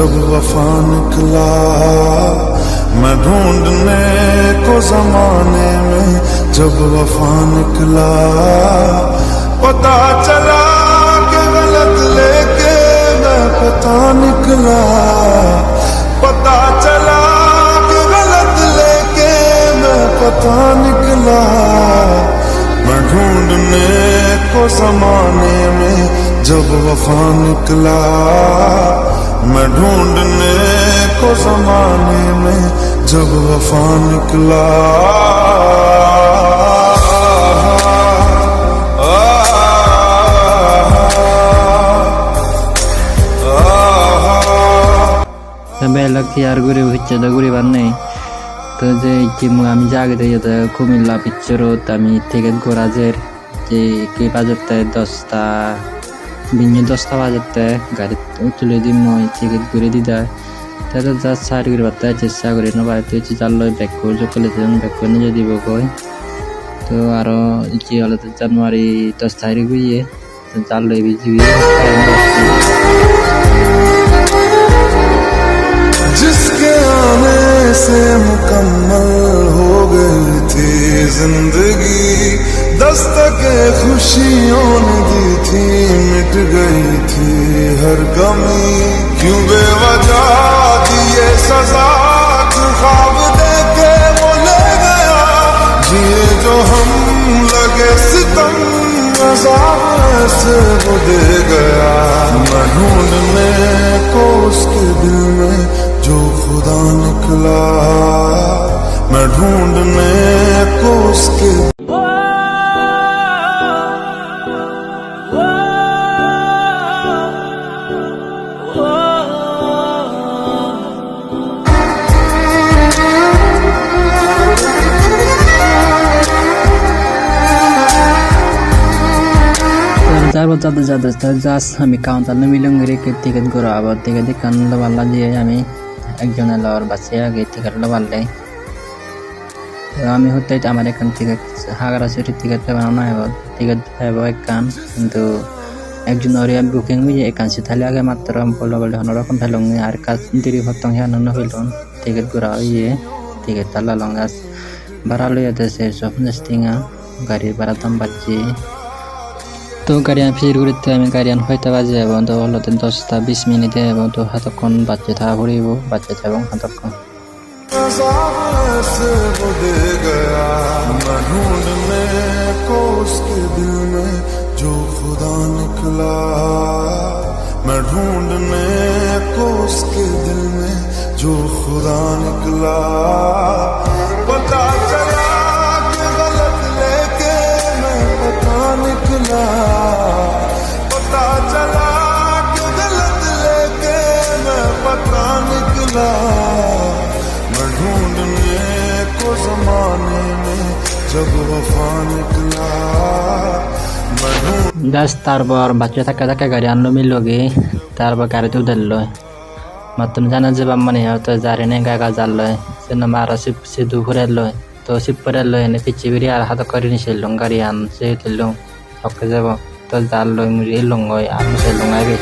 जब वफा निकला मैं ढूंढने को जमाने में, जब वफा निकला पता चला कि गलत लेके मैं पता निकला, पता चला कि गलत लेके मैं पता निकला। मैं ढूंढने को जमाने में जब वफा निकला, मैं ढूंढने को जमाने में जब वफा निकला। বেলাকে আর ঘুরে হচ্ছে তো ঘুরে বার নেই তো যে কি আমি জাগে যেতে কুমিল্লা পিকচারত আমি টিকিট ঘোরাজের যে কি বাজারতে 10টা ভিন্ন 10টা বাজারতে গাড়ি তুলে দিই মই টিকিট ঘুরে দিদা তাহলে যা সাইড করে বার্তা চেষ্টা করি না বাড়িতে হচ্ছে চাললো ব্যাক করে চলে যান ব্যাক করে নিয়ে দিব কই তো আরো কি হলো জানুয়ারি 10 তারিখ গিয়ে তো চাললো বিজি जिसके आने से मुकम्मल हो गई थी जिंदगी, दस्तके खुशियों ने दी थी, मिट गई थी हर कमी। क्यों बेवजह दिए सजा, क्यों ख्वाब देके वो ले गया, जिए जो हम लगे सितम अज़ाब ऐसे वो दे गया। मैं ढूंढने को उसके दिल में जो खुदा निकला, मैं ढूंढने को उसके যাতে যাতে জাস্ট আমি কাউন্টার মিলং রেখে টিকিট করা আবার টিকিট কানলে পারলাম যে আমি একজন এলার বাসে আগে টিকিটটা পারলে আমি হতে আমার এখান থেকে হাগারাছড়ি টিকিটটা বানানো হয় টিকিট পাবো একখান কিন্তু একজন ওরে বুকিং হয়ে এখান সে তাহলে আগে মাত্র বললো বলে অন্যরকম ফেলুন আর কাজ দেরি হতাম হেন হইলুন টিকিট করা হয়ে টিকিট তালা লং গাছ ভাড়া লইয়াতে 150 টাকা গাড়ির ভাড়া দাম বাড়ছে তো গাড়িয়ান ফির ঘুরতে আমি গাড়িয়ান হইতে বাজে এবং তো হলো 10টা 20 মিনিটে এবং তো হাতক্ষণ বাচ্চা থাকা ঘুরিব বাচ্চা এবং হাতক্ষণ जो खुदा निकला, मैं ढूंढने को उसके दिल में जो खुदा निकला। पता चला कि गलत लेके मैं पता निकला, पता चला कि गलत लेके मैं पता निकला। मैं ढूंढने को जमाने में जब वफा निकला, জাস্ট তারপর বাচ্চা থাকা থাকা গাড়ি আনলো মিলগে তারপর গাড়িতে উঠাল মাত্র জানা যে মানে হয়তো জারে নেই গাগা জাল লয় সে নামে আরো সে দুপুরে লয় তো সিপরে লয় এনে পিছিয়ে বেরিয়ে আর হাত করে নিছিল গাড়ি আন সে তুলল ওকে যাব তো জাল লয় মুড়ি লঙ্গয় আমি সে লঙ্গাইবে